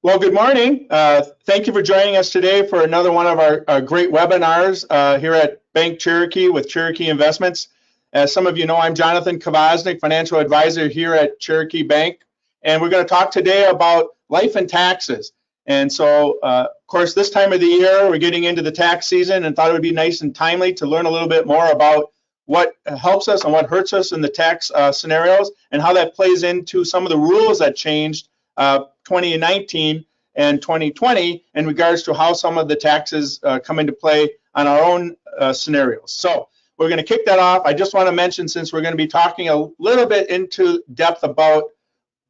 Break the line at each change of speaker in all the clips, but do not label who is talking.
Well, good morning. Thank you for joining us today for another one of our great webinars here at Bank Cherokee with Cherokee Investments. As some of you know, I'm Jonathan Kvasnik, financial advisor here at Cherokee Bank, and we're going to talk today about life and taxes. And so, of course, this time of the year, we're getting into the tax season and thought it would be nice and timely to learn a little bit more about what helps us and what hurts us in the tax scenarios and how that plays into some of the rules that changed 2019 and 2020 in regards to how some of the taxes come into play on our own scenarios. So we're going to kick that off. I just want to mention, since we're going to be talking a little bit into depth about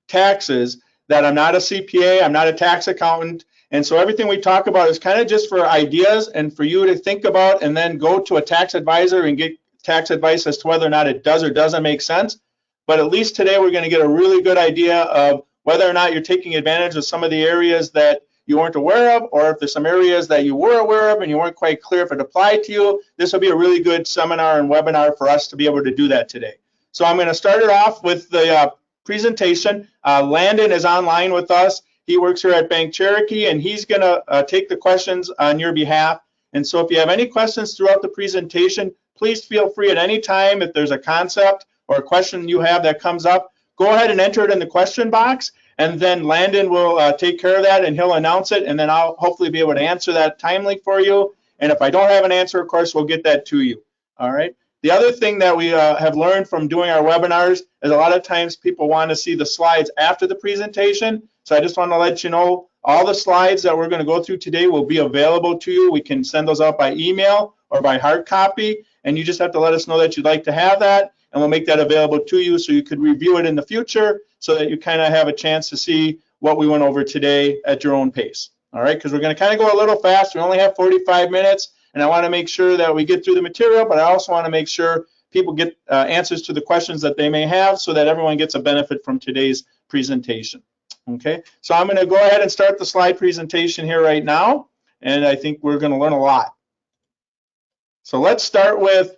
taxes, that I'm not a CPA, I'm not a tax accountant, and so everything we talk about is kind of just for ideas and for you to think about and then go to a tax advisor and get tax advice as to whether or not it does or doesn't make sense. But at least today we're going to get a really good idea of whether or not you're taking advantage of some of the areas that you weren't aware of, or if there's some areas that you were aware of and you weren't quite clear if it applied to you. This will be a really good seminar and webinar for us to be able to do that today. So I'm going to start it off with the presentation. Landon is online with us. He works here at Bank Cherokee, and he's going to take the questions on your behalf. And so if you have any questions throughout the presentation, please feel free at any time. If there's a concept or a question you have that comes up, go ahead and enter it in the question box, and then Landon will take care of that, and he'll announce it, and then I'll hopefully be able to answer that timely for you. And if I don't have an answer, of course, we'll get that to you. All right. The other thing that we have learned from doing our webinars is a lot of times people want to see the slides after the presentation. So I just want to let you know all the slides that we're going to go through today will be available to you. We can send those out by email or by hard copy, and you just have to let us know that you'd like to have that, and we'll make that available to you so you could review it in the future so that you kind of have a chance to see what we went over today at your own pace. All right, because we're going to kind of go a little fast. We only have 45 minutes, and I want to make sure that we get through the material, but I also want to make sure people get answers to the questions that they may have so that everyone gets a benefit from today's presentation. Okay, so I'm going to go ahead and start the slide presentation here right now, and I think we're going to learn a lot. So let's start with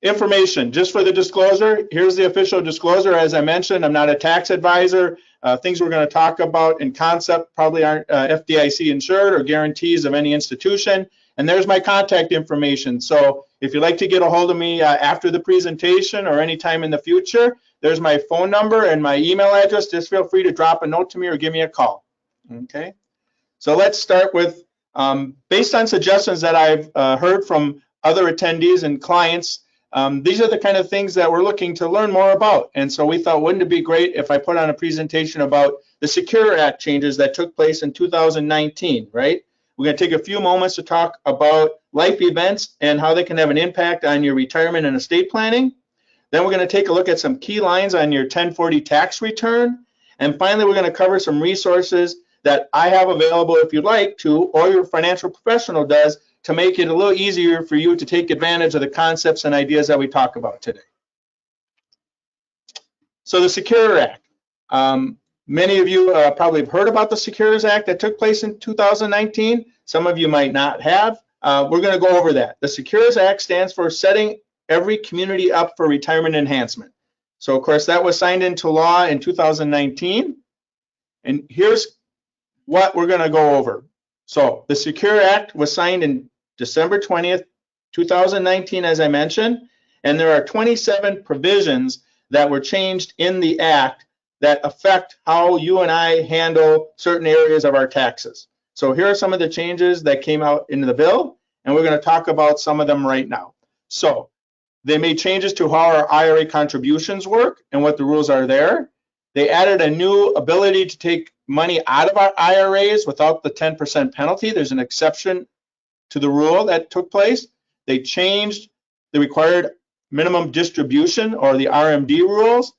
information. Just for the disclosure, here's the official disclosure. As I mentioned, I'm not a tax advisor. Things we're going to talk about in concept probably aren't FDIC insured or guarantees of any institution. And there's my contact information. So if you'd like to get a hold of me after the presentation or anytime in the future, there's my phone number and my email address. Just feel free to drop a note to me or give me a call. Okay. So let's start with, based on suggestions that I've heard from other attendees and clients, these are the kind of things that we're looking to learn more about. And so we thought, wouldn't it be great if I put on a presentation about the Secure Act changes that took place in 2019, right? We're going to take a few moments to talk about life events and how they can have an impact on your retirement and estate planning. Then we're going to take a look at some key lines on your 1040 tax return. And finally, we're going to cover some resources that I have available if you'd like to, or your financial professional does, to make it a little easier for you to take advantage of the concepts and ideas that we talk about today. So the Secure Act. Many of you probably have heard about the Secure Act that took place in 2019. Some of you might not have. We're going to go over that. The Secure Act stands for Setting Every Community Up for Retirement Enhancement. So, of course, that was signed into law in 2019. And here's what we're going to go over. So the Secure Act was signed in December 20th, 2019, as I mentioned, and there are 27 provisions that were changed in the Act that affect how you and I handle certain areas of our taxes. So here are some of the changes that came out into the bill, and we're going to talk about some of them right now. So they made changes to how our IRA contributions work and what the rules are there. They added a new ability to take money out of our IRAs without the 10% penalty. There's an exception to the rule that took place. They changed the required minimum distribution, or the RMD rules.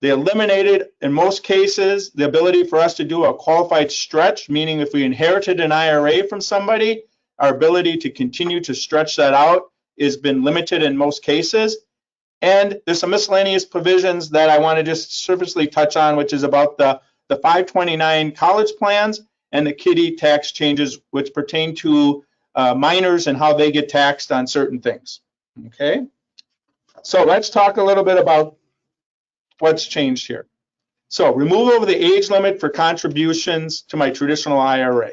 They eliminated, in most cases, the ability for us to do a qualified stretch, meaning if we inherited an IRA from somebody, our ability to continue to stretch that out has been limited in most cases. And there's some miscellaneous provisions that I want to just surfacely touch on, which is about the 529 college plans and the kiddie tax changes, which pertain to minors and how they get taxed on certain things. Okay, so let's talk a little bit about what's changed here. So removal of the age limit for contributions to my traditional IRA.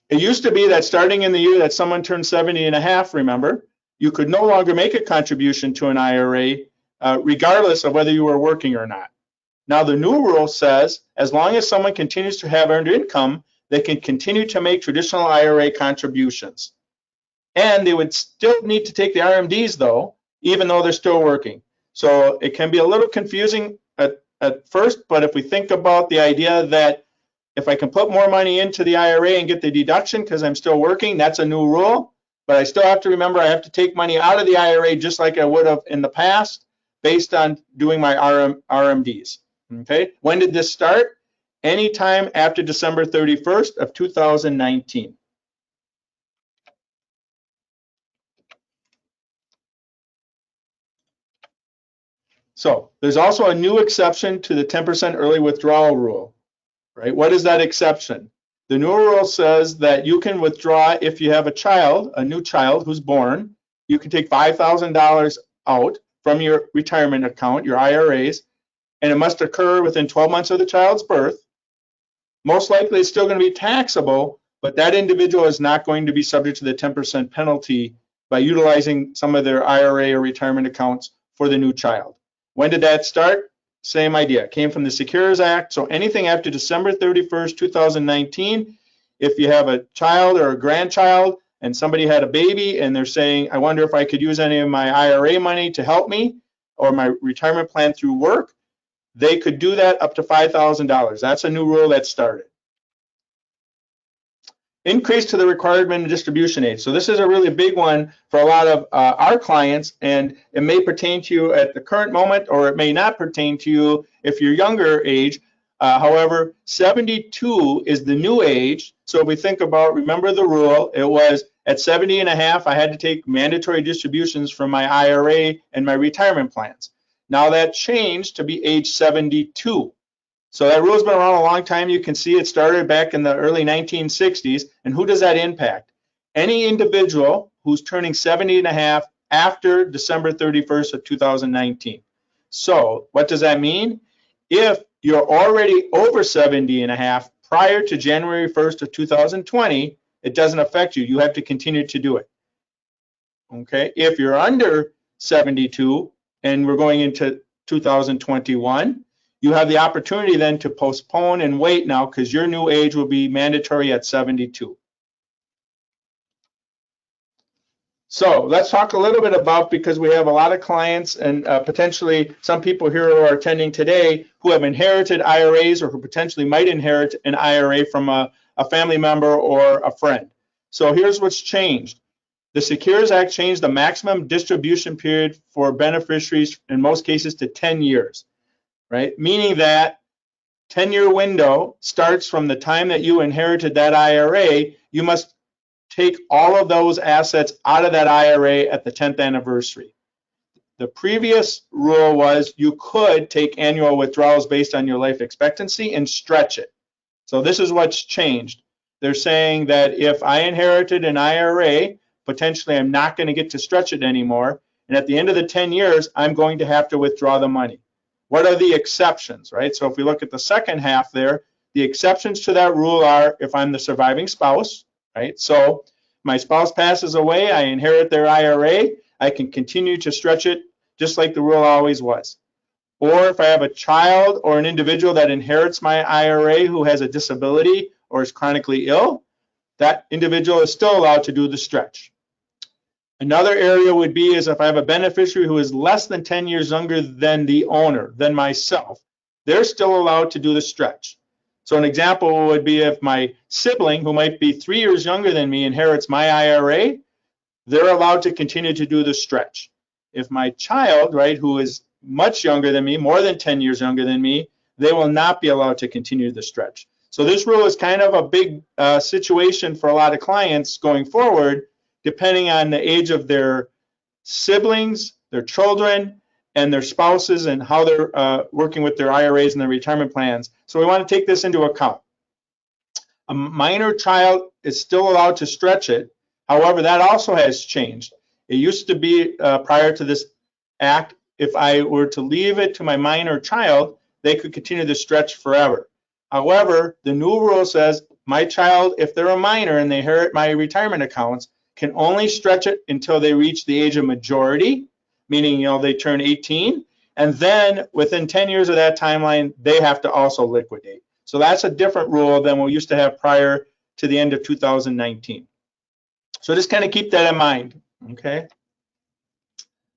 It used to be that starting in the year that someone turned 70 and a half, remember, you could no longer make a contribution to an IRA regardless of whether you were working or not. Now the new rule says as long as someone continues to have earned income, they can continue to make traditional IRA contributions. And they would still need to take the RMDs though, even though they're still working. So it can be a little confusing at first, but if we think about the idea that if I can put more money into the IRA and get the deduction because I'm still working, that's a new rule. But I still have to remember I have to take money out of the IRA just like I would have in the past based on doing my RMDs. Okay, when did this start? Anytime after December 31st of 2019. So there's also a new exception to the 10% early withdrawal rule, right? What is that exception? The new rule says that you can withdraw if you have a child, a new child who's born. You can take $5,000 out from your retirement account, your IRAs, and it must occur within 12 months of the child's birth. Most likely it's still going to be taxable, but that individual is not going to be subject to the 10% penalty by utilizing some of their IRA or retirement accounts for the new child. When did that start? Same idea. It came from the Secures Act. So anything after December 31st, 2019, if you have a child or a grandchild and somebody had a baby and they're saying, I wonder if I could use any of my IRA money to help me or my retirement plan through work, they could do that up to $5,000. That's a new rule that started. Increase to the required minimum distribution age. So this is a really big one for a lot of our clients, and it may pertain to you at the current moment, or it may not pertain to you if you're younger age. However, 72 is the new age. So if we think about, remember the rule, it was at 70 and a half, I had to take mandatory distributions from my IRA and my retirement plans. Now that changed to be age 72. So that rule's been around a long time. You can see it started back in the early 1960s. And who does that impact? Any individual who's turning 70 and a half after December 31st of 2019. So what does that mean? If you're already over 70 and a half prior to January 1st of 2020, it doesn't affect you. You have to continue to do it. Okay. If you're under 72 and we're going into 2021, you have the opportunity then to postpone and wait now because your new age will be mandatory at 72. So let's talk a little bit about, because we have a lot of clients and potentially some people here who are attending today who have inherited IRAs or who potentially might inherit an IRA from a family member or a friend. So here's what's changed. The Secures Act changed the maximum distribution period for beneficiaries in most cases to 10 years. Right? Meaning that 10-year window starts from the time that you inherited that IRA. You must take all of those assets out of that IRA at the 10th anniversary. The previous rule was you could take annual withdrawals based on your life expectancy and stretch it. So this is what's changed. They're saying that if I inherited an IRA, potentially I'm not going to get to stretch it anymore. And at the end of the 10 years, I'm going to have to withdraw the money. What are the exceptions, right? So if we look at the second half there, the exceptions to that rule are if I'm the surviving spouse, right? So my spouse passes away, I inherit their IRA, I can continue to stretch it just like the rule always was. Or if I have a child or an individual that inherits my IRA who has a disability or is chronically ill, that individual is still allowed to do the stretch. Another area would be is if I have a beneficiary who is less than 10 years younger than the owner, than myself, they're still allowed to do the stretch. So an example would be if my sibling, who might be 3 years younger than me, inherits my IRA, they're allowed to continue to do the stretch. If my child, right, who is much younger than me, more than 10 years younger than me, they will not be allowed to continue the stretch. So this rule is kind of a big situation for a lot of clients going forward, depending on the age of their siblings, their children, and their spouses, and how they're working with their IRAs and their retirement plans. So we want to take this into account. A minor child is still allowed to stretch it. However, that also has changed. It used to be prior to this Act, if I were to leave it to my minor child, they could continue to stretch forever. However, the new rule says my child, if they're a minor and they inherit my retirement accounts, can only stretch it until they reach the age of majority, meaning they turn 18, and then within 10 years of that timeline, they have to also liquidate. So that's a different rule than we used to have prior to the end of 2019. So just kind of keep that in mind, okay?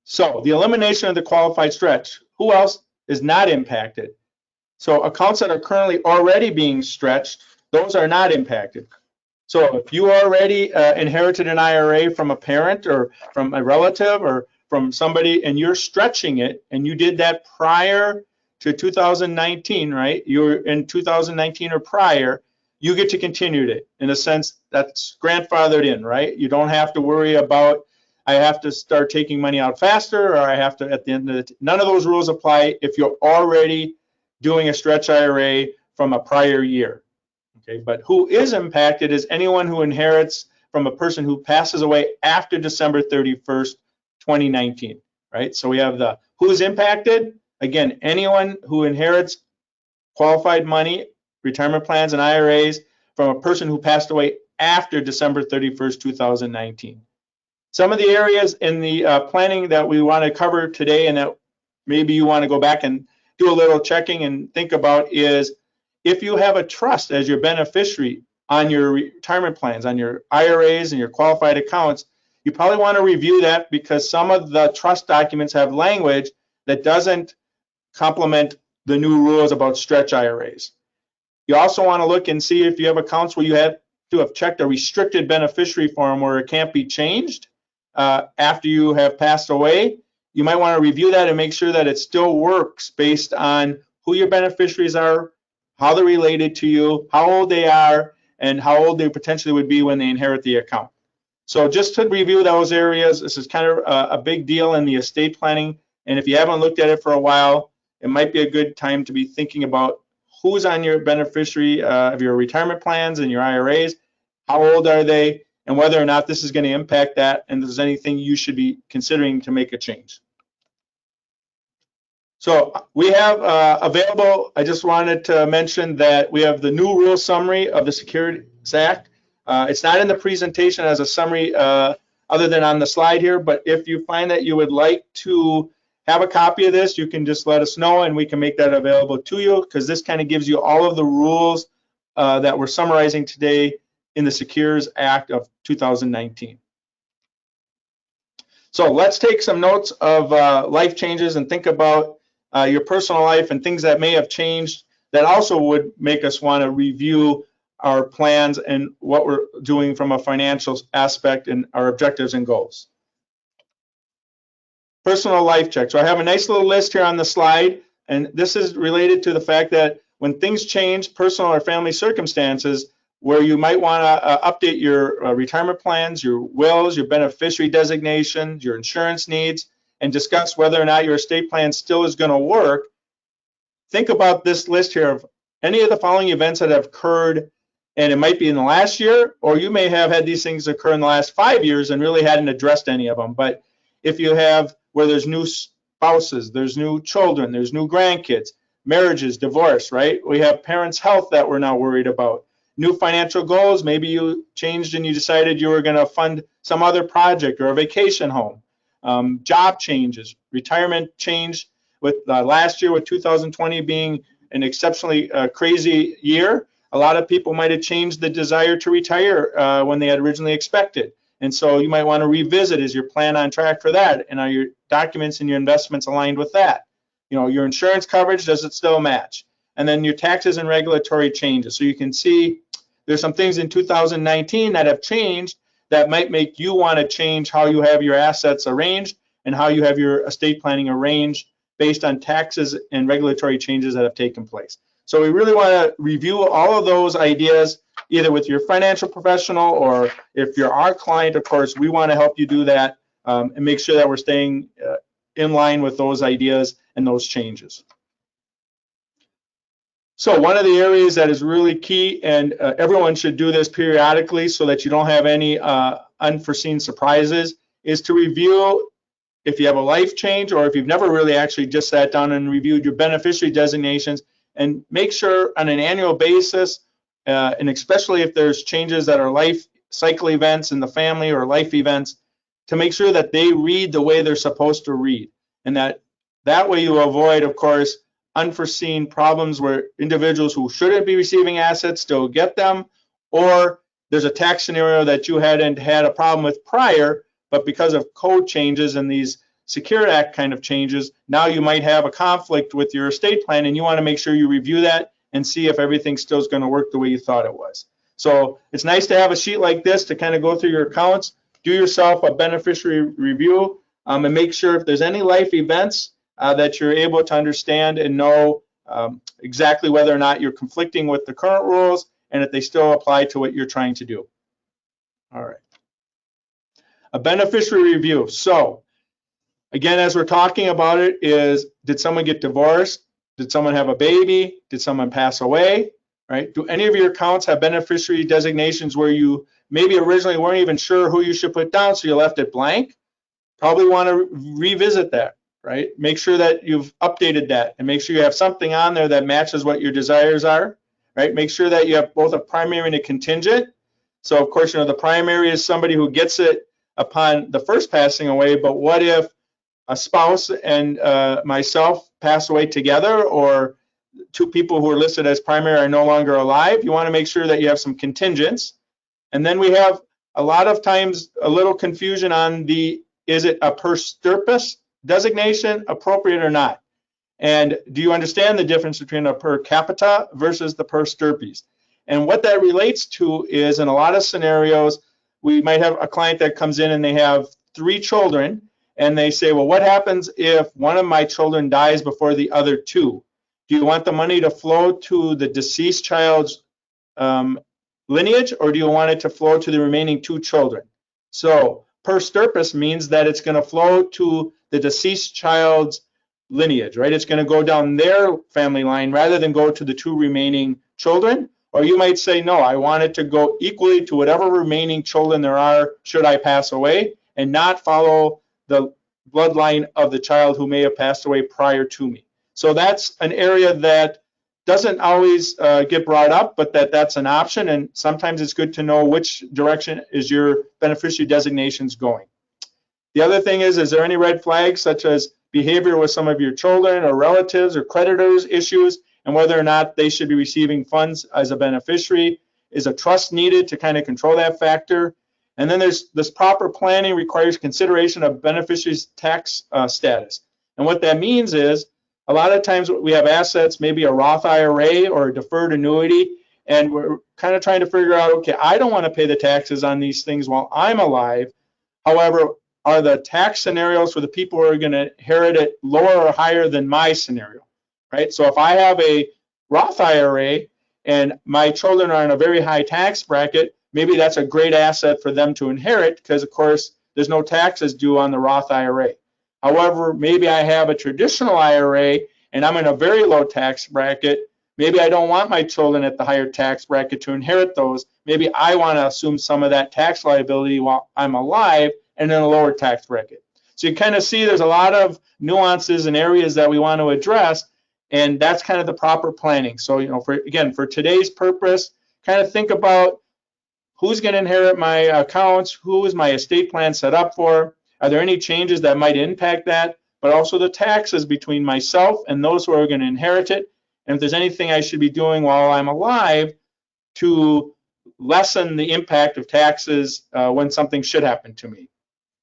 So the elimination of the qualified stretch. Who else is not impacted? So accounts that are currently already being stretched, those are not impacted. So if you already inherited an IRA from a parent or from a relative or from somebody and you're stretching it, and you did that prior to 2019, right? You're in 2019 or prior, you get to continue it. In a sense, that's grandfathered in, right? You don't have to worry about, I have to start taking money out faster, or I have to at the end of the, none of those rules apply if you're already doing a stretch IRA from a prior year. Okay, but who is impacted is anyone who inherits from a person who passes away after December 31st, 2019, right? So we have the who's impacted. Again, anyone who inherits qualified money, retirement plans, and IRAs from a person who passed away after December 31st, 2019. Some of the areas in the planning that we want to cover today and that maybe you want to go back and do a little checking and think about is if you have a trust as your beneficiary on your retirement plans, on your IRAs and your qualified accounts, you probably want to review that because some of the trust documents have language that doesn't complement the new rules about stretch IRAs. You also want to look and see if you have accounts where you have to have checked a restricted beneficiary form where it can't be changed after you have passed away. You might want to review that and make sure that it still works based on who your beneficiaries are, how they're related to you, how old they are, and how old they potentially would be when they inherit the account. So just to review those areas, this is kind of a big deal in the estate planning. And if you haven't looked at it for a while, it might be a good time to be thinking about who's on your beneficiary of your retirement plans and your IRAs, how old are they, and whether or not this is going to impact that, and if there's anything you should be considering to make a change. So we have available, I just wanted to mention that we have the new rule summary of the Securities Act. It's not in the presentation as a summary other than on the slide here, but if you find that you would like to have a copy of this, you can just let us know and we can make that available to you, because this kind of gives you all of the rules that we're summarizing today in the Securities Act of 2019. So let's take some notes of life changes and think about your personal life and things that may have changed that also would make us want to review our plans and what we're doing from a financial aspect and our objectives and goals. Personal life check. So I have a nice little list here on the slide, and this is related to the fact that when things change, personal or family circumstances, where you might want to update your retirement plans, your wills, your beneficiary designations, your insurance needs, and discuss whether or not your estate plan still is going to work, think about this list here of any of the following events that have occurred, and it might be in the last year, or you may have had these things occur in the last 5 years and really hadn't addressed any of them. But if you have where there's new spouses, there's new children, there's new grandkids, marriages, divorce, right? We have parents' health that we're now worried about. New financial goals, maybe you changed and you decided you were going to fund some other project or a vacation home. Job changes, retirement change with last year with 2020 being an exceptionally crazy year. A lot of people might have changed the desire to retire when they had originally expected. And so you might want to revisit, is your plan on track for that? And are your documents and your investments aligned with that? You know, your insurance coverage, does it still match? And then your taxes and regulatory changes. So you can see there's some things in 2019 that have changed that might make you want to change how you have your assets arranged and how you have your estate planning arranged based on taxes and regulatory changes that have taken place. So we really want to review all of those ideas either with your financial professional, or if you're our client, of course, we want to help you do that and make sure that we're staying in line with those ideas and those changes. So one of the areas that is really key, and everyone should do this periodically so that you don't have any unforeseen surprises, is to review if you have a life change, or if you've never really actually just sat down and reviewed your beneficiary designations, and make sure on an annual basis, and especially if there's changes that are life cycle events in the family or life events, to make sure that they read the way they're supposed to read. And that way you avoid, of course, unforeseen problems where individuals who shouldn't be receiving assets still get them, or there's a tax scenario that you hadn't had a problem with prior, but because of code changes and these Secure Act kind of changes, now you might have a conflict with your estate plan, and you want to make sure you review that and see if everything still is going to work the way you thought it was. So it's nice to have a sheet like this to kind of go through your accounts, do yourself a beneficiary review, and make sure if there's any life events that you're able to understand and know exactly whether or not you're conflicting with the current rules and if they still apply to what you're trying to do. All right. A beneficiary review. So again, as we're talking about it, is did someone get divorced? Did someone have a baby? Did someone pass away? Right? Do any of your accounts have beneficiary designations where you maybe originally weren't even sure who you should put down, so you left it blank? Probably want to revisit that, right? Make sure that you've updated that and make sure you have something on there that matches what your desires are, right? Make sure that you have both a primary and a contingent. So of course, you know, the primary is somebody who gets it upon the first passing away, but what if a spouse and myself pass away together, or two people who are listed as primary are no longer alive? You want to make sure that you have some contingents. And then we have a lot of times a little confusion on the, is it a per stirpus designation appropriate or not? And do you understand the difference between a per capita versus the per stirpes? And what that relates to is, in a lot of scenarios, we might have a client that comes in and they have 3 children, and they say, well, what happens if one of my children dies before the other 2? Do you want the money to flow to the deceased child's lineage, or do you want it to flow to the remaining 2 children? So per stirpus means that it's going to flow to the deceased child's lineage, right? It's going to go down their family line rather than go to the 2 remaining children. Or you might say, no, I want it to go equally to whatever remaining children there are should I pass away, and not follow the bloodline of the child who may have passed away prior to me. So that's an area that doesn't always get brought up, but that's an option, and sometimes it's good to know which direction is your beneficiary designations going. The other thing is there any red flags such as behavior with some of your children or relatives or creditors issues, and whether or not they should be receiving funds as a beneficiary? Is a trust needed to kind of control that factor? And then there's this proper planning requires consideration of beneficiary's tax status. And what that means is, a lot of times we have assets, maybe a Roth IRA or a deferred annuity, and we're kind of trying to figure out, okay, I don't want to pay the taxes on these things while I'm alive. However, are the tax scenarios for the people who are going to inherit it lower or higher than my scenario, right? So if I have a Roth IRA and my children are in a very high tax bracket, maybe that's a great asset for them to inherit because, of course, there's no taxes due on the Roth IRA. However, maybe I have a traditional IRA and I'm in a very low tax bracket. Maybe I don't want my children at the higher tax bracket to inherit those. Maybe I want to assume some of that tax liability while I'm alive and in a lower tax bracket. So you kind of see there's a lot of nuances and areas that we want to address, and that's kind of the proper planning. So, you know, for today's purpose, kind of think about who's going to inherit my accounts, who is my estate plan set up for, are there any changes that might impact that, but also the taxes between myself and those who are going to inherit it, and if there's anything I should be doing while I'm alive to lessen the impact of taxes when something should happen to me.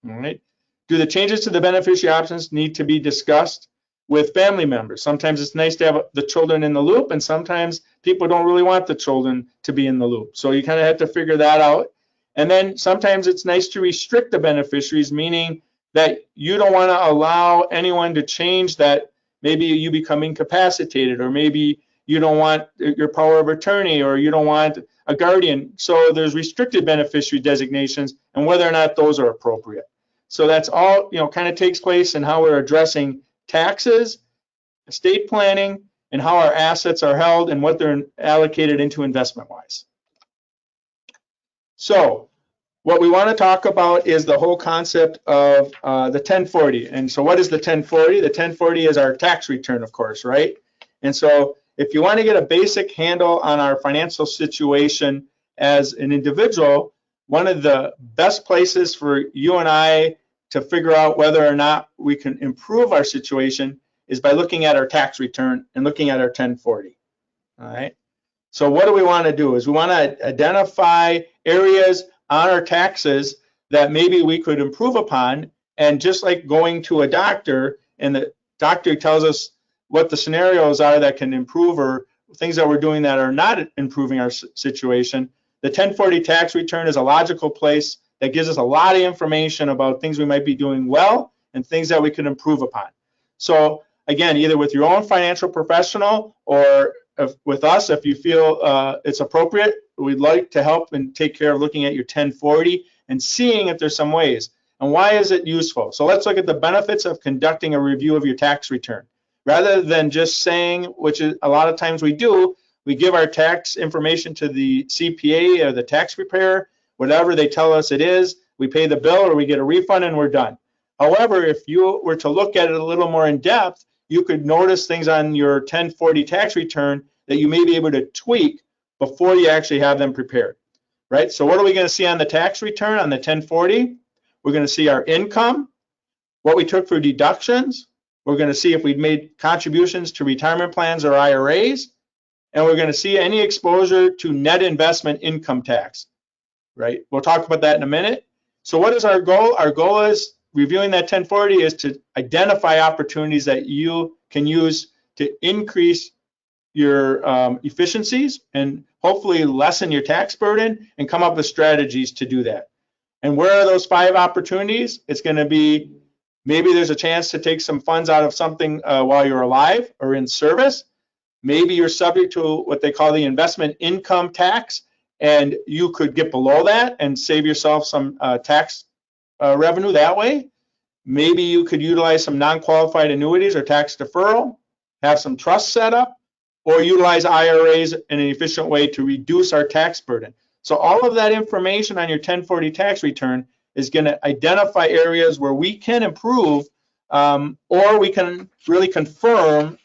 All right. Do the changes to the beneficiary options need to be discussed with family members? Sometimes it's nice to have the children in the loop, and sometimes people don't really want the children to be in the loop. So you kind of have to figure that out. And then sometimes it's nice to restrict the beneficiaries, meaning that you don't want to allow anyone to change that. Maybe you become incapacitated, or maybe you don't want your power of attorney, or you don't want a guardian. So there's restricted beneficiary designations and whether or not those are appropriate. So that's all, you know, kind of takes place in how we're addressing taxes, estate planning, and how our assets are held and what they're allocated into investment-wise. So what we want to talk about is the whole concept of the 1040. And so what is the 1040? The 1040 is our tax return, of course, right? And so if you want to get a basic handle on our financial situation as an individual, one of the best places for you and I to figure out whether or not we can improve our situation is by looking at our tax return and looking at our 1040. All right. So what do we want to do is we want to identify areas on our taxes that maybe we could improve upon. And just like going to a doctor and the doctor tells us what the scenarios are that can improve or things that we're doing that are not improving our situation, the 1040 tax return is a logical place that gives us a lot of information about things we might be doing well and things that we can improve upon. So again, either with your own financial professional or with us, if you feel it's appropriate, we'd like to help and take care of looking at your 1040 and seeing if there's some ways. And why is it useful? So let's look at the benefits of conducting a review of your tax return. Rather than just saying, which is a lot of times we do, we give our tax information to the CPA or the tax preparer, whatever they tell us it is, we pay the bill or we get a refund and we're done. However, if you were to look at it a little more in depth, you could notice things on your 1040 tax return that you may be able to tweak before you actually have them prepared, right? So what are we going to see on the tax return on the 1040? We're going to see our income, what we took for deductions. We're going to see if we've made contributions to retirement plans or IRAs, and we're going to see any exposure to net investment income tax, right? We'll talk about that in a minute. So what is our goal? Our goal is reviewing that 1040 is to identify opportunities that you can use to increase your efficiencies and hopefully lessen your tax burden and come up with strategies to do that. And where are those 5 opportunities? It's going to be maybe there's a chance to take some funds out of something while you're alive or in service. Maybe you're subject to what they call the investment income tax, and you could get below that and save yourself some tax revenue that way. Maybe you could utilize some non-qualified annuities or tax deferral, have some trusts set up, or utilize IRAs in an efficient way to reduce our tax burden. So all of that information on your 1040 tax return is going to identify areas where we can improve, or we can really confirm,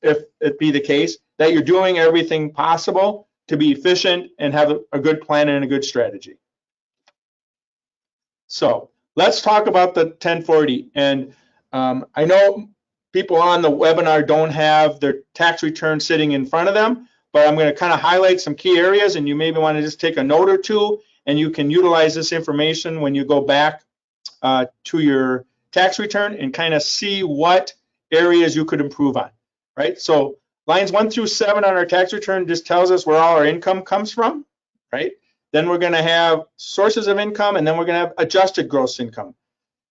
if it be the case, that you're doing everything possible to be efficient and have a good plan and a good strategy. So let's talk about the 1040. And I know people on the webinar don't have their tax return sitting in front of them, but I'm going to kind of highlight some key areas, and you maybe want to just take a note or two, and you can utilize this information when you go back to your tax return and kind of see what areas you could improve on, right? So lines 1 through 7 on our tax return just tells us where all our income comes from, right? Then we're going to have sources of income, and then we're going to have adjusted gross income.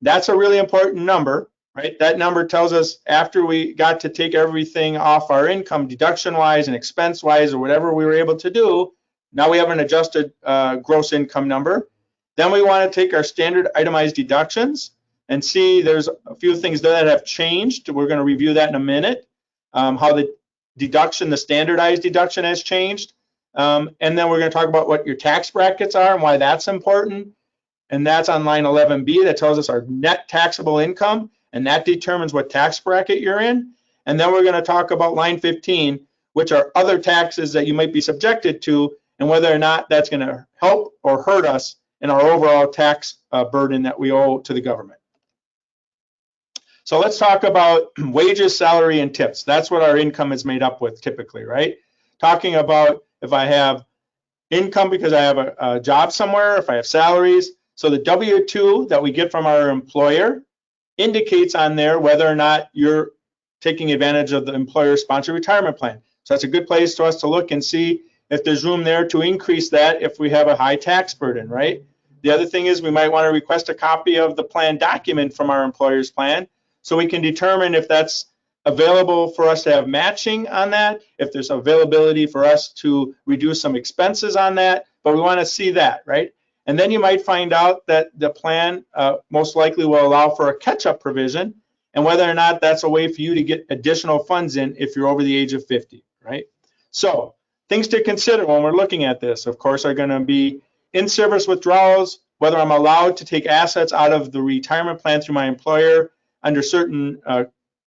That's a really important number, right? That number tells us after we got to take everything off our income, deduction-wise and expense-wise or whatever we were able to do, now we have an adjusted gross income number. Then we want to take our standard itemized deductions and see there's a few things there that have changed. We're going to review that in a minute, how the deduction, the standardized deduction has changed. And then we're going to talk about what your tax brackets are and why that's important. And that's on line 11B. That tells us our net taxable income, and that determines what tax bracket you're in. And then we're going to talk about line 15, which are other taxes that you might be subjected to, and whether or not that's going to help or hurt us in our overall tax burden that we owe to the government. So let's talk about wages, salary, and tips. That's what our income is made up with typically, right? Talking about if I have income because I have a job somewhere, if I have salaries. So the W-2 that we get from our employer indicates on there whether or not you're taking advantage of the employer-sponsored retirement plan. So that's a good place for us to look and see if there's room there to increase that if we have a high tax burden, right? The other thing is we might want to request a copy of the plan document from our employer's plan so we can determine if that's available for us to have matching on that, if there's availability for us to reduce some expenses on that, but we want to see that, right? And then you might find out that the plan most likely will allow for a catch-up provision, and whether or not that's a way for you to get additional funds in if you're over the age of 50, right? So things to consider when we're looking at this, of course, are going to be in-service withdrawals, whether I'm allowed to take assets out of the retirement plan through my employer under certain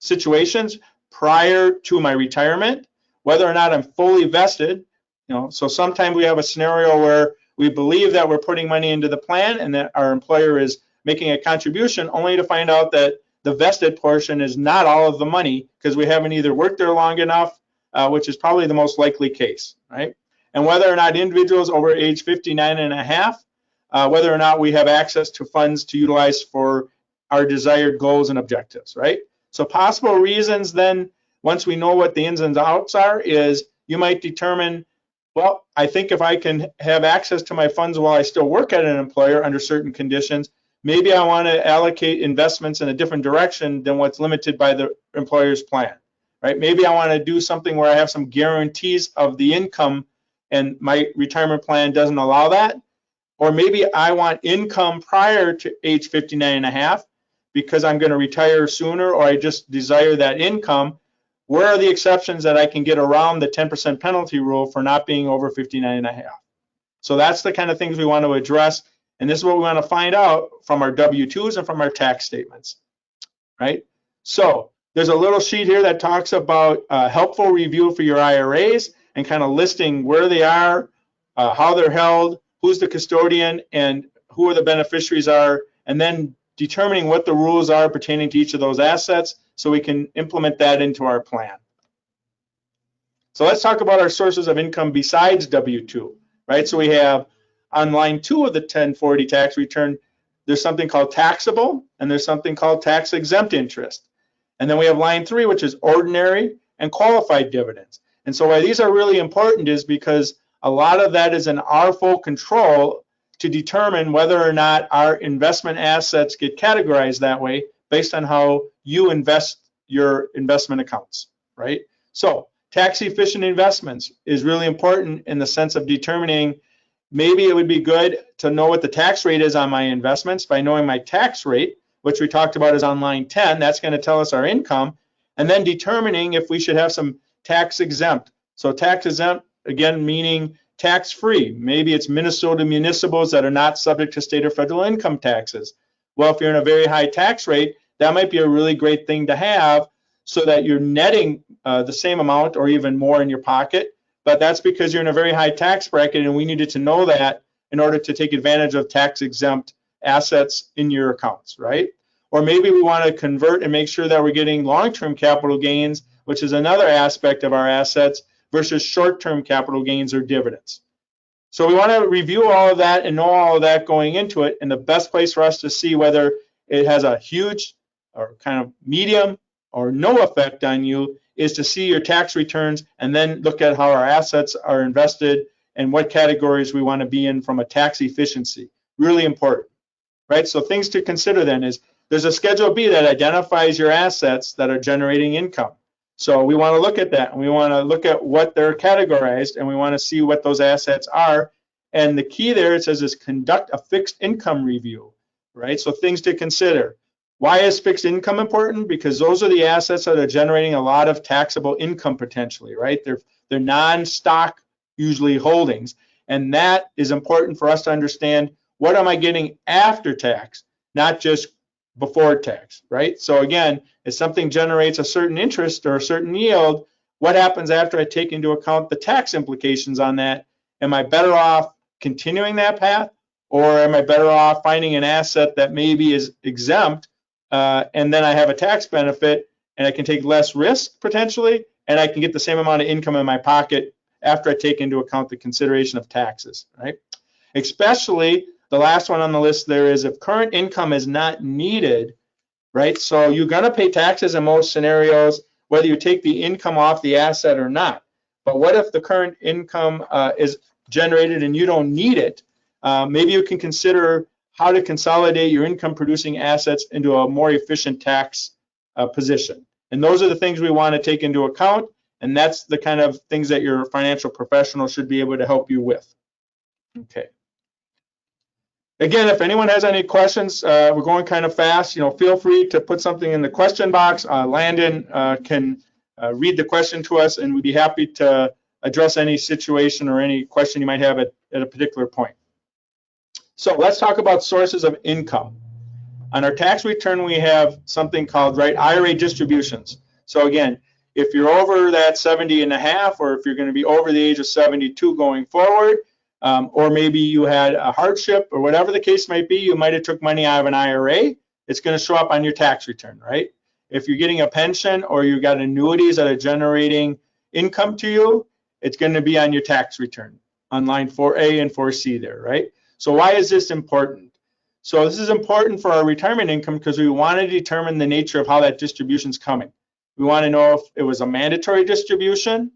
situations prior to my retirement, whether or not I'm fully vested. So sometimes we have a scenario where we believe that we're putting money into the plan and that our employer is making a contribution, only to find out that the vested portion is not all of the money because we haven't either worked there long enough, which is probably the most likely case, right? And whether or not individuals over age 59 and a half, whether or not we have access to funds to utilize for our desired goals and objectives, right? So possible reasons then, once we know what the ins and outs are, is you might determine, well, I think if I can have access to my funds while I still work at an employer under certain conditions, maybe I want to allocate investments in a different direction than what's limited by the employer's plan, right? Maybe I want to do something where I have some guarantees of the income and my retirement plan doesn't allow that. Or maybe I want income prior to age 59 and a half because I'm going to retire sooner, or I just desire that income. Where are the exceptions that I can get around the 10% penalty rule for not being over 59 and a half? So that's the kind of things we want to address. And this is what we want to find out from our W-2s and from our tax statements, right? So there's a little sheet here that talks about a helpful review for your IRAs and kind of listing where they are, how they're held, who's the custodian, and who the beneficiaries are, and then determining what the rules are pertaining to each of those assets so we can implement that into our plan. So let's talk about our sources of income besides W-2, right? So we have on line 2 of the 1040 tax return, there's something called taxable, and there's something called tax exempt interest. And then we have line 3, which is ordinary and qualified dividends. And so why these are really important is because a lot of that is in our full control to determine whether or not our investment assets get categorized that way based on how you invest your investment accounts, right? So tax efficient investments is really important in the sense of determining, maybe it would be good to know what the tax rate is on my investments. By knowing my tax rate, which we talked about is on line 10, that's going to tell us our income, and then determining if we should have some tax exempt. So tax exempt, again, meaning tax-free. Maybe it's Minnesota municipals that are not subject to state or federal income taxes. Well, if you're in a very high tax rate, that might be a really great thing to have so that you're netting the same amount or even more in your pocket. But that's because you're in a very high tax bracket, and we needed to know that in order to take advantage of tax-exempt assets in your accounts, right? Or maybe we want to convert and make sure that we're getting long-term capital gains, which is another aspect of our assets, versus short-term capital gains or dividends. So we want to review all of that and know all of that going into it, and the best place for us to see whether it has a huge or kind of medium or no effect on you is to see your tax returns and then look at how our assets are invested and what categories we want to be in from a tax efficiency. Really important, right? So things to consider then is there's a Schedule B that identifies your assets that are generating income. So we want to look at that, and we want to look at what they're categorized, and we want to see what those assets are. And the key there, it says, is conduct a fixed income review, right? So things to consider. Why is fixed income important? Because those are the assets that are generating a lot of taxable income potentially, right? They're non-stock usually holdings, and that is important for us to understand. What am I getting after tax, not just before tax, right? So again, if something generates a certain interest or a certain yield, what happens after I take into account the tax implications on that? Am I better off continuing that path, or am I better off finding an asset that maybe is exempt and then I have a tax benefit and I can take less risk potentially, and I can get the same amount of income in my pocket after I take into account the consideration of taxes, right? Especially the last one on the list there is if current income is not needed, right? So you're going to pay taxes in most scenarios, whether you take the income off the asset or not. But what if the current income is generated and you don't need it? Maybe you can consider how to consolidate your income producing assets into a more efficient tax position. And those are the things we want to take into account, and that's the kind of things that your financial professional should be able to help you with. Okay. Again, if anyone has any questions, we're going kind of fast, feel free to put something in the question box. Landon can read the question to us, and we'd be happy to address any situation or any question you might have at a particular point. So let's talk about sources of income. On our tax return, we have something called, right, IRA distributions. So again, if you're over that 70 and a half, or if you're going to be over the age of 72 going forward, or maybe you had a hardship, or whatever the case might be, you might have took money out of an IRA. It's going to show up on your tax return, right? If you're getting a pension or you got annuities that are generating income to you, it's going to be on your tax return on line 4A and 4C there, right? So why is this important? So this is important for our retirement income because we want to determine the nature of how that distribution is coming. We want to know if it was a mandatory distribution,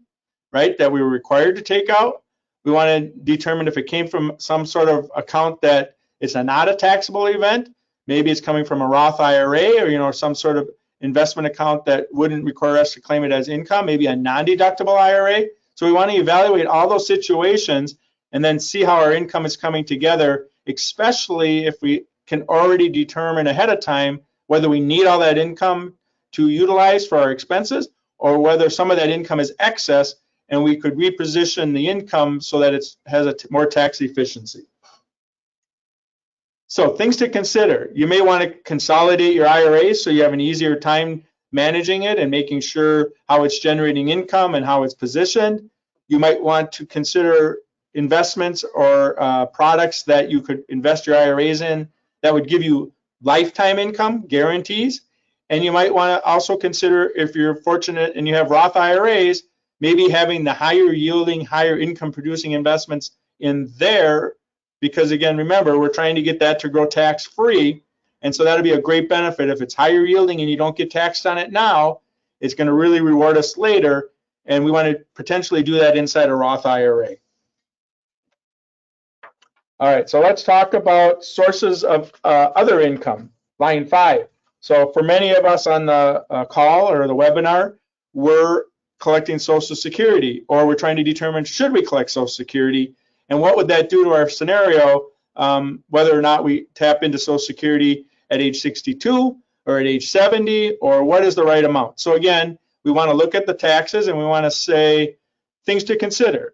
right, that we were required to take out. We want to determine if it came from some sort of account that it's not a taxable event. Maybe it's coming from a Roth IRA or some sort of investment account that wouldn't require us to claim it as income, maybe a non-deductible IRA. So we want to evaluate all those situations and then see how our income is coming together, especially if we can already determine ahead of time whether we need all that income to utilize for our expenses or whether some of that income is excess and we could reposition the income so that it has more tax efficiency. So things to consider. You may want to consolidate your IRAs so you have an easier time managing it and making sure how it's generating income and how it's positioned. You might want to consider investments or products that you could invest your IRAs in that would give you lifetime income guarantees. And you might want to also consider, if you're fortunate and you have Roth IRAs, maybe having the higher yielding, higher income producing investments in there, because again, remember, we're trying to get that to grow tax free. And so that'll be a great benefit. If it's higher yielding and you don't get taxed on it now, it's going to really reward us later. And we want to potentially do that inside a Roth IRA. All right, so let's talk about sources of other income, line 5. So for many of us on the call or the webinar, we're collecting Social Security, or we're trying to determine, should we collect Social Security, and what would that do to our scenario, whether or not we tap into Social Security at age 62 or at age 70, or what is the right amount. So again, we want to look at the taxes and we want to say things to consider.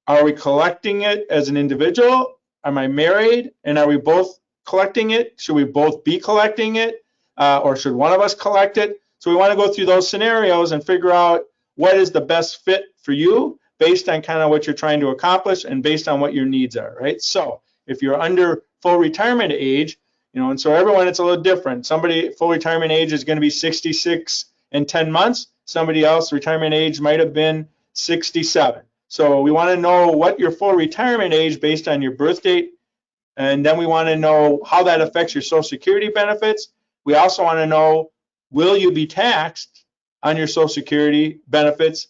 Are we collecting it as an individual? Am I married? And are we both collecting it? Should we both be collecting it? Or should one of us collect it? So we want to go through those scenarios and figure out what is the best fit for you based on kind of what you're trying to accomplish and based on what your needs are, right? So if you're under full retirement age, and so everyone, it's a little different. Somebody, full retirement age is going to be 66 and 10 months. Somebody else, retirement age might have been 67. So we want to know what your full retirement age based on your birth date, and then we want to know how that affects your Social Security benefits. We also want to know, will you be taxed on your Social Security benefits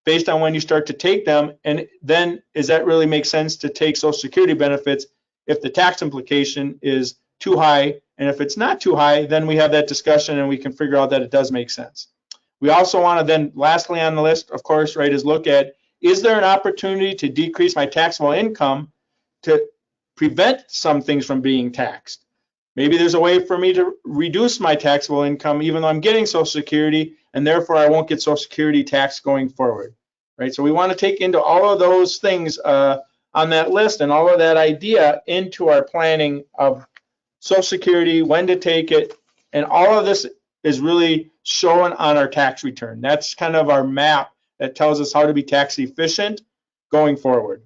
based on when you start to take them, and then does that really make sense to take Social Security benefits if the tax implication is too high, and if it's not too high, then we have that discussion and we can figure out that it does make sense. We also want to then, lastly on the list, of course, right, is look at, is there an opportunity to decrease my taxable income to prevent some things from being taxed? Maybe there's a way for me to reduce my taxable income even though I'm getting Social Security, and therefore I won't get Social Security tax going forward, right? So we want to take into all of those things on that list and all of that idea into our planning of Social Security, when to take it, and all of this is really shown on our tax return. That's kind of our map that tells us how to be tax efficient going forward.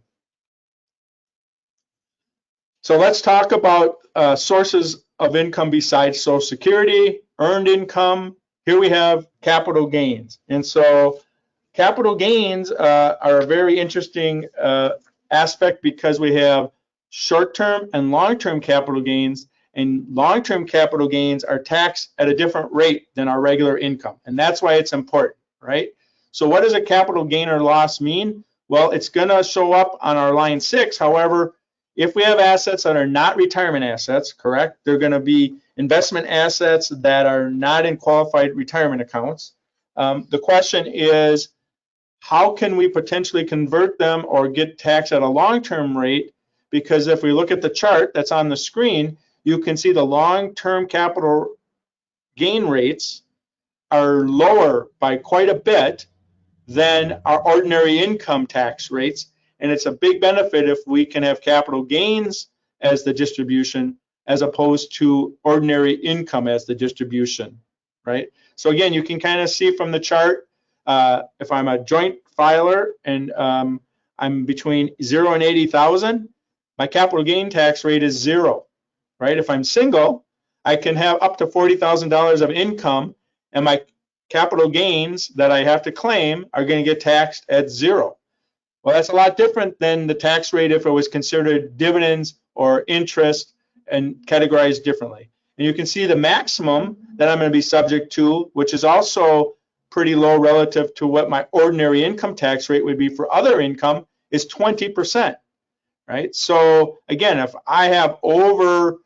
So let's talk about sources of income besides Social Security, earned income. Here we have capital gains. And so capital gains are a very interesting aspect because we have short-term and long-term capital gains, and long-term capital gains are taxed at a different rate than our regular income. And that's why it's important, right? So what does a capital gain or loss mean? Well, it's going to show up on our line 6. However, if we have assets that are not retirement assets, correct, they're going to be investment assets that are not in qualified retirement accounts. The question is, how can we potentially convert them or get taxed at a long-term rate? Because if we look at the chart that's on the screen, you can see the long-term capital gain rates are lower by quite a bit than our ordinary income tax rates. And it's a big benefit if we can have capital gains as the distribution as opposed to ordinary income as the distribution, right? So again, you can kind of see from the chart, if I'm a joint filer and I'm between 0 and 80,000, my capital gain tax rate is 0, right? If I'm single, I can have up to $40,000 of income, and my capital gains that I have to claim are going to get taxed at 0. Well, that's a lot different than the tax rate if it was considered dividends or interest and categorized differently. And you can see the maximum that I'm going to be subject to, which is also pretty low relative to what my ordinary income tax rate would be for other income, is 20%, right? So again, if I have over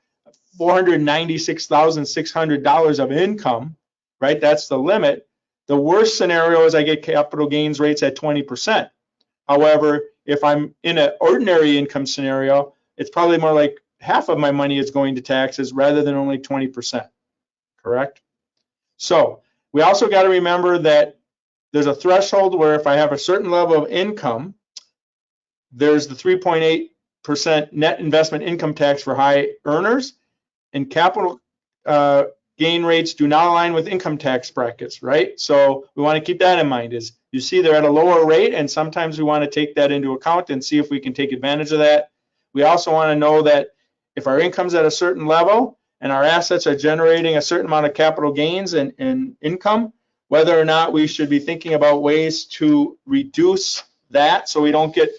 $496,600 of income, right, that's the limit. The worst scenario is I get capital gains rates at 20%. However, if I'm in an ordinary income scenario, it's probably more like half of my money is going to taxes rather than only 20%, correct? So we also got to remember that there's a threshold where if I have a certain level of income, there's the 3.8% net investment income tax for high earners, and capital gain rates do not align with income tax brackets, right? So we want to keep that in mind. Is you see they're at a lower rate, and sometimes we want to take that into account and see if we can take advantage of that. We also want to know that if our income's at a certain level and our assets are generating a certain amount of capital gains and income, whether or not we should be thinking about ways to reduce that so we don't get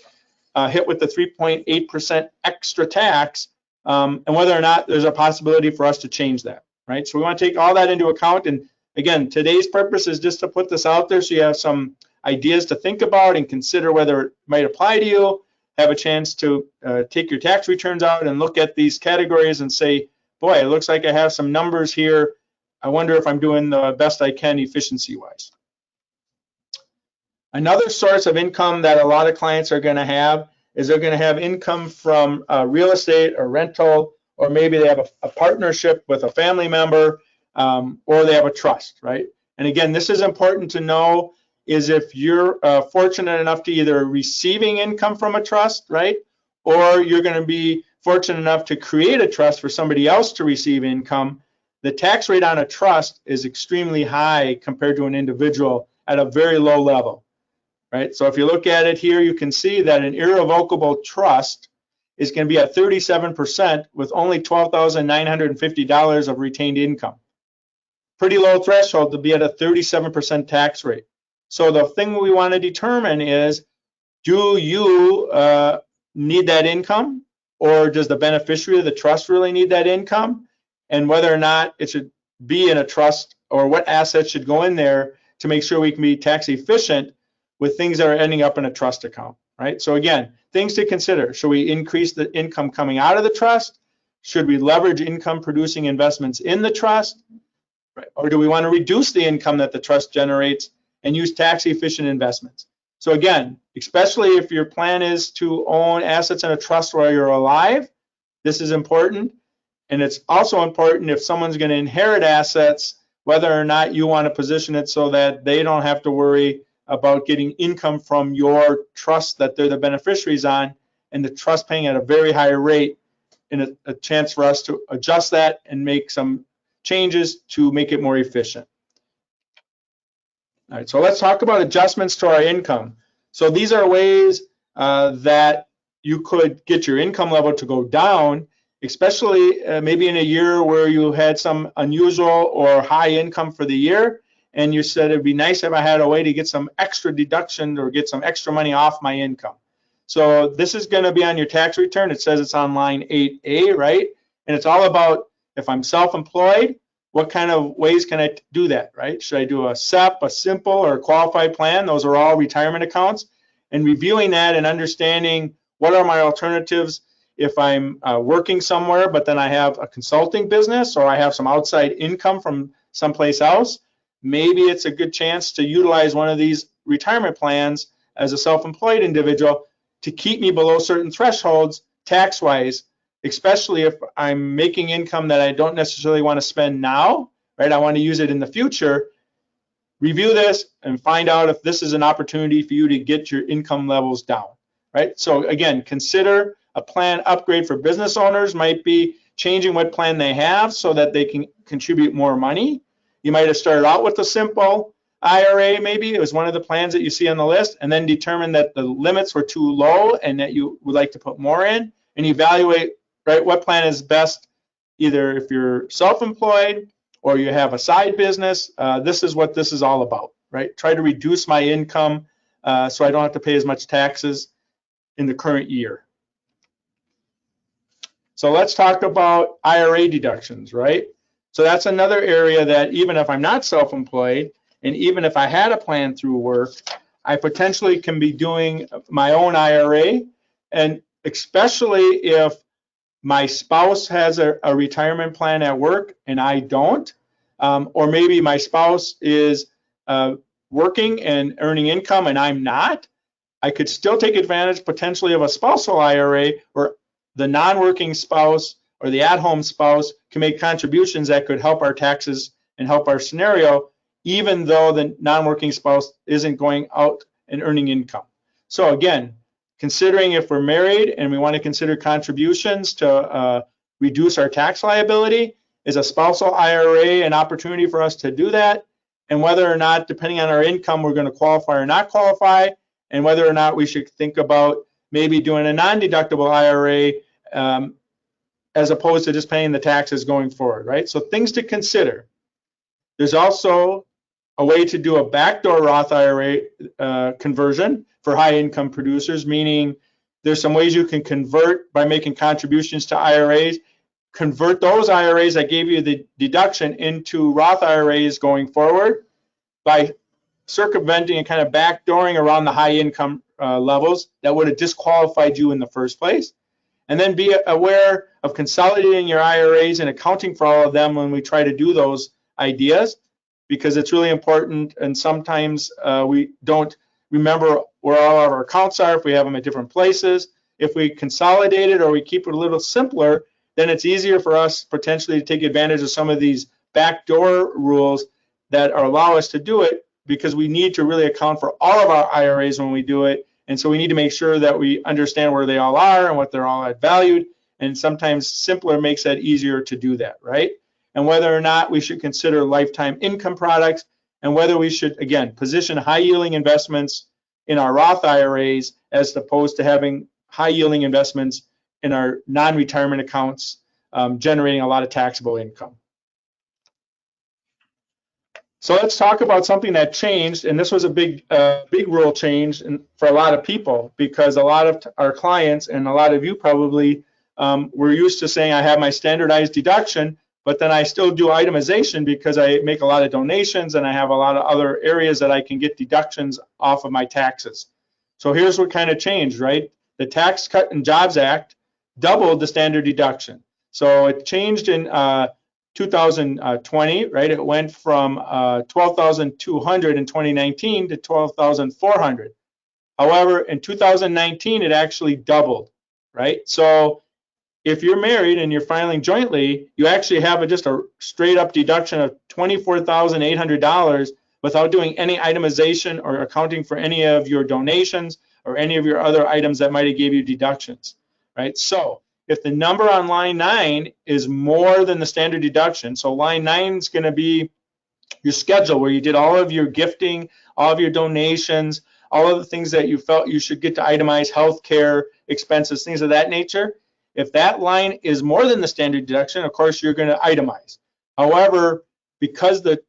hit with the 3.8% extra tax, and whether or not there's a possibility for us to change that, right? So we want to take all that into account. And again, today's purpose is just to put this out there so you have some ideas to think about and consider whether it might apply to you, have a chance to take your tax returns out and look at these categories and say, boy, it looks like I have some numbers here. I wonder if I'm doing the best I can efficiency-wise. Another source of income that a lot of clients are going to have is they're going to have income from real estate or rental, or maybe they have a partnership with a family member, or they have a trust, right? And again, this is important to know, is if you're fortunate enough to either receiving income from a trust, right, or you're going to be fortunate enough to create a trust for somebody else to receive income, the tax rate on a trust is extremely high compared to an individual at a very low level, right? So if you look at it here, you can see that an irrevocable trust is going to be at 37% with only $12,950 of retained income. Pretty low threshold to be at a 37% tax rate. So the thing we want to determine is, do you need that income, or does the beneficiary of the trust really need that income? And whether or not it should be in a trust, or what assets should go in there to make sure we can be tax efficient with things that are ending up in a trust account, right? So again, things to consider. Should we increase the income coming out of the trust? Should we leverage income producing investments in the trust? Right? Or do we want to reduce the income that the trust generates and use tax efficient investments? So again, especially if your plan is to own assets in a trust while you're alive, this is important. And it's also important if someone's going to inherit assets, whether or not you want to position it so that they don't have to worry about getting income from your trust that they're the beneficiaries on, and the trust paying at a very high rate, and a chance for us to adjust that and make some changes to make it more efficient. All right, so let's talk about adjustments to our income. So these are ways that you could get your income level to go down, especially maybe in a year where you had some unusual or high income for the year, and you said it'd be nice if I had a way to get some extra deduction or get some extra money off my income. So this is going to be on your tax return. It says it's on line 8A, right? And it's all about, if I'm self-employed, what kind of ways can I do that, right? Should I do a SEP, a simple, or a qualified plan? Those are all retirement accounts. And reviewing that and understanding what are my alternatives if I'm working somewhere, but then I have a consulting business, or I have some outside income from someplace else. Maybe it's a good chance to utilize one of these retirement plans as a self-employed individual to keep me below certain thresholds tax-wise, especially if I'm making income that I don't necessarily want to spend now, right? I want to use it in the future. Review this and find out if this is an opportunity for you to get your income levels down, right? So again, consider A plan upgrade for business owners might be changing what plan they have so that they can contribute more money. You might have started out with a simple IRA, maybe it was one of the plans that you see on the list, and then determined that the limits were too low and that you would like to put more in, and evaluate, right, what plan is best, either if you're self-employed or you have a side business. This is what this is all about, right? Try to reduce my income so I don't have to pay as much taxes in the current year. So let's talk about IRA deductions, right? So that's another area that even if I'm not self-employed, and even if I had a plan through work, I potentially can be doing my own IRA, and especially if my spouse has a retirement plan at work and I don't, or maybe my spouse is working and earning income and I'm not, I could still take advantage potentially of a spousal IRA, or the non-working spouse or the at-home spouse can make contributions that could help our taxes and help our scenario, even though the non-working spouse isn't going out and earning income. So again, considering if we're married and we want to consider contributions to reduce our tax liability, is a spousal IRA an opportunity for us to do that? And whether or not, depending on our income, we're going to qualify or not qualify, and whether or not we should think about maybe doing a non-deductible IRA as opposed to just paying the taxes going forward, right? So things to consider. There's also a way to do a backdoor Roth IRA conversion for high income producers, meaning there's some ways you can convert by making contributions to IRAs, convert those IRAs that gave you the deduction into Roth IRAs going forward by circumventing and kind of backdooring around the high income levels that would have disqualified you in the first place. And then be aware of consolidating your IRAs and accounting for all of them when we try to do those ideas, because it's really important, and sometimes we don't remember where all of our accounts are if we have them at different places. If we consolidate it or we keep it a little simpler, then it's easier for us potentially to take advantage of some of these backdoor rules that allow us to do it, because we need to really account for all of our IRAs when we do it. And so we need to make sure that we understand where they all are and what they're all at valued. And sometimes simpler makes that easier to do that, right? And whether or not we should consider lifetime income products, and whether we should, again, position high yielding investments in our Roth IRAs as opposed to having high yielding investments in our non-retirement accounts, generating a lot of taxable income. So let's talk about something that changed, and this was a big rule change for a lot of people, because a lot of our clients and a lot of you probably were used to saying I have my standardized deduction, but then I still do itemization because I make a lot of donations and I have a lot of other areas that I can get deductions off of my taxes. So here's what kind of changed, right? The Tax Cut and Jobs Act doubled the standard deduction. So it changed in 2020, right? It went from $12,200 in 2019 to $12,400. However, in 2019, it actually doubled, right? So if you're married and you're filing jointly, you actually have just a straight up deduction of $24,800 without doing any itemization or accounting for any of your donations or any of your other items that might have gave you deductions, right? So if the number on line 9 is more than the standard deduction, so line 9 is going to be your schedule where you did all of your gifting, all of your donations, all of the things that you felt you should get to itemize, healthcare expenses, things of that nature. If that line is more than the standard deduction, of course, you're going to itemize. However, because the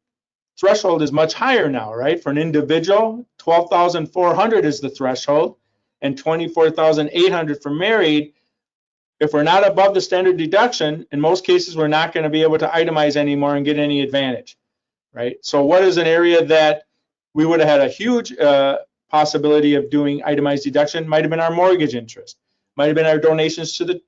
threshold is much higher now, right? For an individual, $12,400 is the threshold, and $24,800 for married. If we're not above the standard deduction, in most cases, we're not going to be able to itemize anymore and get any advantage, right? So what is an area that we would have had a huge possibility of doing itemized deduction? Might have been our mortgage interest, might have been our donations to the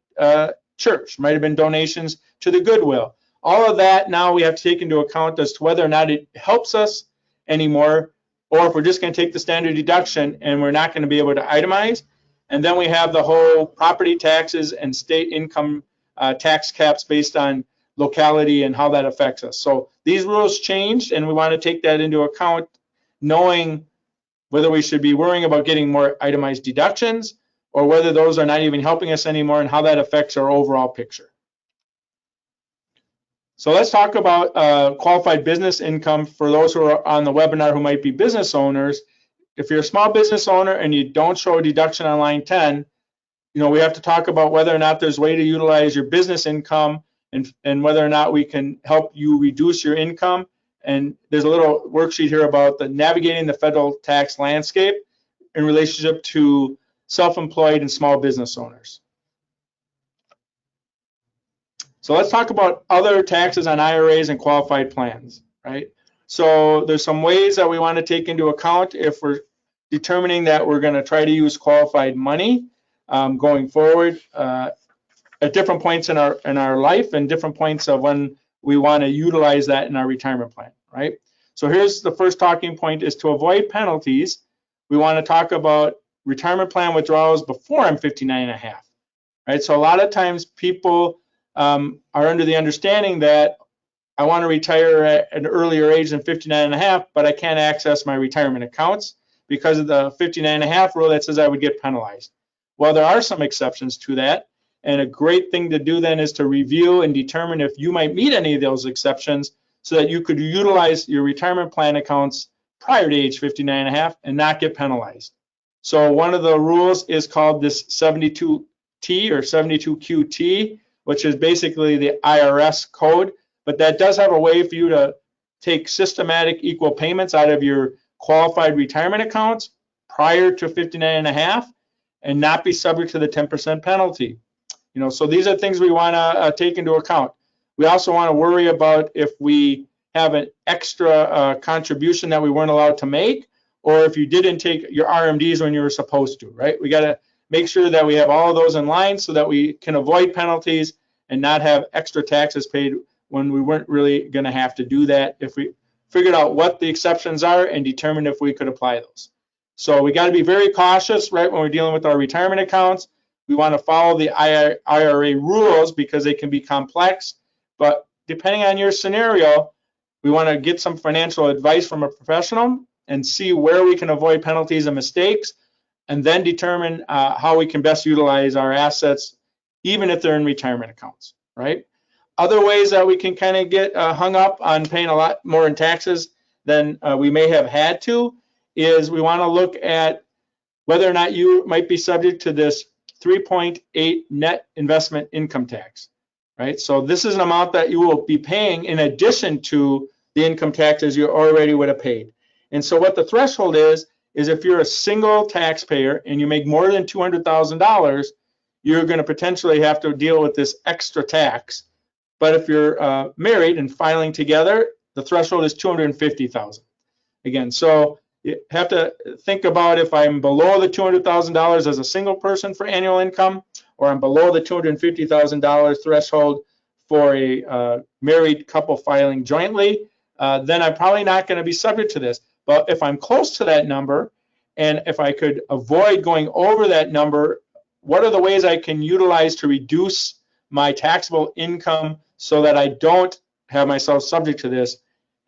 church, might have been donations to the Goodwill. All of that now we have to take into account as to whether or not it helps us anymore, or if we're just going to take the standard deduction and we're not going to be able to itemize. And then we have the whole property taxes and state income tax caps based on locality and how that affects us. So these rules changed, and we want to take that into account, knowing whether we should be worrying about getting more itemized deductions or whether those are not even helping us anymore and how that affects our overall picture. So let's talk about qualified business income for those who are on the webinar who might be business owners. If you're a small business owner and you don't show a deduction on line 10, we have to talk about whether or not there's a way to utilize your business income and whether or not we can help you reduce your income. And there's a little worksheet here about the navigating the federal tax landscape in relationship to self-employed and small business owners. So let's talk about other taxes on IRAs and qualified plans, right? So there's some ways that we want to take into account if we're determining that we're going to try to use qualified money going forward at different points in our life and different points of when we want to utilize that in our retirement plan, right? So here's the first talking point: is to avoid penalties. We want to talk about retirement plan withdrawals before I'm 59 and a half, right? So a lot of times people are under the understanding that I want to retire at an earlier age than 59 and a half, but I can't access my retirement accounts because of the 59 and a half rule that says I would get penalized. Well, there are some exceptions to that, and a great thing to do then is to review and determine if you might meet any of those exceptions so that you could utilize your retirement plan accounts prior to age 59 and a half and not get penalized. So one of the rules is called this 72T or 72QT, which is basically the IRS code, but that does have a way for you to take systematic equal payments out of your qualified retirement accounts prior to 59 and a half and not be subject to the 10% penalty. So these are things we want to take into account. We also want to worry about if we have an extra contribution that we weren't allowed to make, or if you didn't take your RMDs when you were supposed to, right? We got to make sure that we have all of those in line so that we can avoid penalties and not have extra taxes paid when we weren't really going to have to do that if we figured out what the exceptions are and determined if we could apply those. So we got to be very cautious, right, when we're dealing with our retirement accounts. We want to follow the IRA rules because they can be complex, but depending on your scenario, we want to get some financial advice from a professional and see where we can avoid penalties and mistakes, and then determine how we can best utilize our assets, even if they're in retirement accounts, right? Other ways that we can kind of get hung up on paying a lot more in taxes than we may have had to is we want to look at whether or not you might be subject to this 3.8 net investment income tax, right? So this is an amount that you will be paying in addition to the income taxes you already would have paid. And so what the threshold is if you're a single taxpayer and you make more than $200,000, you're going to potentially have to deal with this extra tax. But if you're married and filing together, the threshold is $250,000. Again, so you have to think about if I'm below the $200,000 as a single person for annual income, or I'm below the $250,000 threshold for a married couple filing jointly, then I'm probably not going to be subject to this. But if I'm close to that number, and if I could avoid going over that number, what are the ways I can utilize to reduce my taxable income so that I don't have myself subject to this,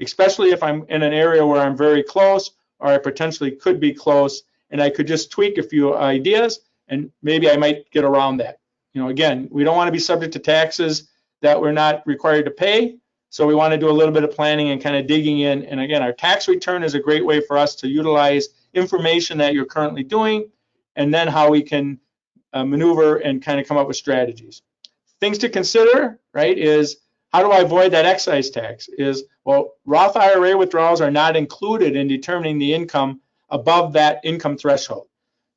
especially if I'm in an area where I'm very close or I potentially could be close, and I could just tweak a few ideas and maybe I might get around that. Again, we don't want to be subject to taxes that we're not required to pay, so we want to do a little bit of planning and kind of digging in. And again, our tax return is a great way for us to utilize information that you're currently doing, and then how we can maneuver and kind of come up with strategies. Things to consider, right, is how do I avoid that excise tax? Well, Roth IRA withdrawals are not included in determining the income above that income threshold.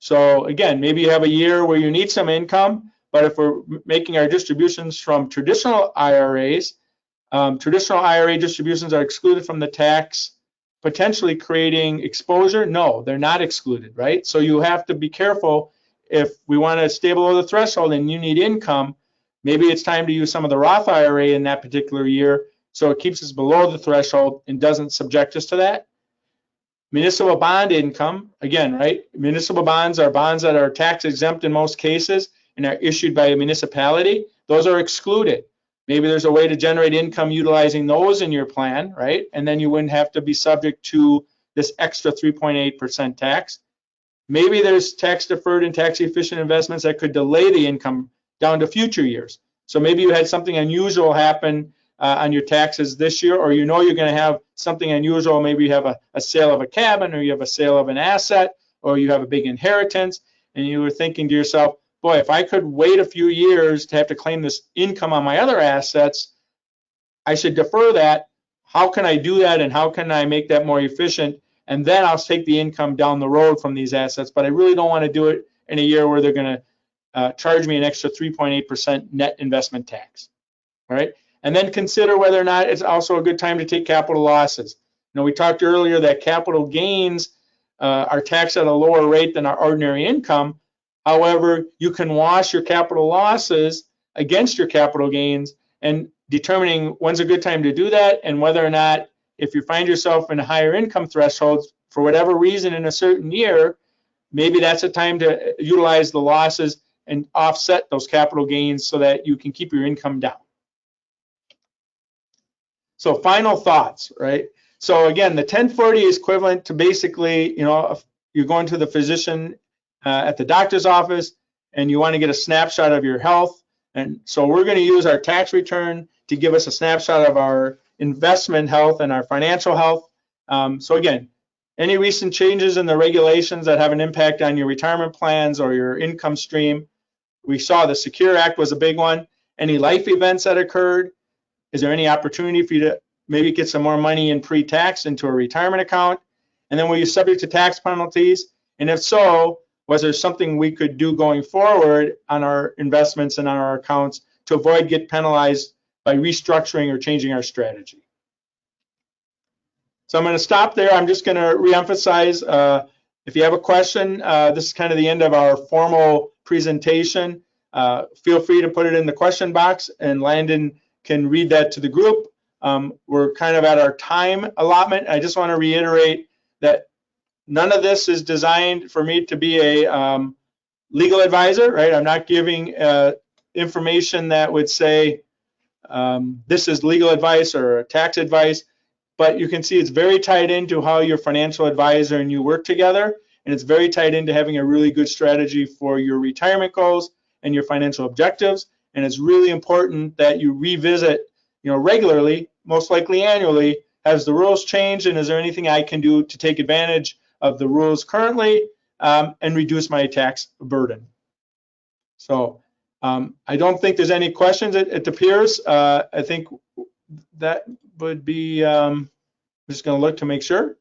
So again, maybe you have a year where you need some income, but if we're making our distributions from traditional IRAs, traditional IRA distributions are excluded from the tax, potentially creating exposure. No, they're not excluded, right? So you have to be careful. If we want to stay below the threshold and you need income, maybe it's time to use some of the Roth IRA in that particular year so it keeps us below the threshold and doesn't subject us to that. Municipal bond income, again, right? Municipal bonds are bonds that are tax exempt in most cases and are issued by a municipality. Those are excluded. Maybe there's a way to generate income utilizing those in your plan, right? And then you wouldn't have to be subject to this extra 3.8% tax. Maybe there's tax deferred and tax efficient investments that could delay the income down to future years. So maybe you had something unusual happen on your taxes this year, or you know you're going to have something unusual. Maybe you have a sale of a cabin, or you have a sale of an asset, or you have a big inheritance, and you were thinking to yourself, boy, if I could wait a few years to have to claim this income on my other assets, I should defer that. How can I do that, and how can I make that more efficient? And then I'll take the income down the road from these assets. But I really don't want to do it in a year where they're going to charge me an extra 3.8% net investment tax. All right, and then consider whether or not it's also a good time to take capital losses. You know, we talked earlier that capital gains are taxed at a lower rate than our ordinary income. However, you can wash your capital losses against your capital gains, and determining when's a good time to do that, and whether or not, if you find yourself in higher income thresholds for whatever reason in a certain year, maybe that's a time to utilize the losses and offset those capital gains so that you can keep your income down. So final thoughts, right? So again, the 1040 is equivalent to basically, you know, if you're going to the physician at the doctor's office and you want to get a snapshot of your health. And so we're going to use our tax return to give us a snapshot of our investment health and our financial health. So again, any recent changes in the regulations that have an impact on your retirement plans or your income stream. We saw the Secure Act was a big one. Any life events that occurred. Is there any opportunity for you to maybe get some more money in pre-tax into a retirement account? And then were you subject to tax penalties? And if so, was there something we could do going forward on our investments and on our accounts to avoid getting penalized by restructuring or changing our strategy? So I'm going to stop there. I'm just going to reemphasize, if you have a question, this is kind of the end of our formal presentation. Feel free to put it in the question box, and Landon can read that to the group. We're kind of at our time allotment. I just want to reiterate that none of this is designed for me to be a legal advisor, right? I'm not giving information that would say this is legal advice or tax advice, but you can see it's very tied into how your financial advisor and you work together, and it's very tied into having a really good strategy for your retirement goals and your financial objectives. And it's really important that you revisit, you know, regularly, most likely annually. Has the rules changed, and is there anything I can do to take advantage of the rules currently and reduce my tax burden? So I don't think there's any questions, it appears. I think that would be, I'm just going to look to make sure.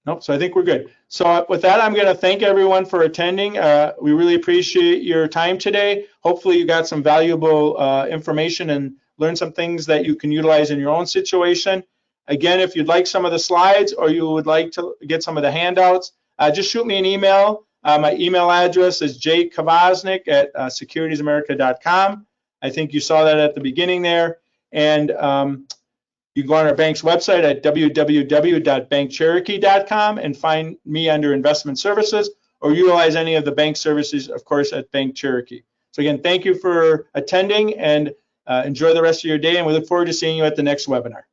Nope, so I think we're good. So with that, I'm going to thank everyone for attending. We really appreciate your time today. Hopefully you got some valuable information and learned some things that you can utilize in your own situation. Again, if you'd like some of the slides or you would like to get some of the handouts, just shoot me an email. My email address is jkavaznik@securitiesamerica.com. I think you saw that at the beginning there. And you can go on our bank's website at www.bankcherokee.com and find me under investment services, or utilize any of the bank services, of course, at Bank Cherokee. So again, thank you for attending, and enjoy the rest of your day, and we look forward to seeing you at the next webinar.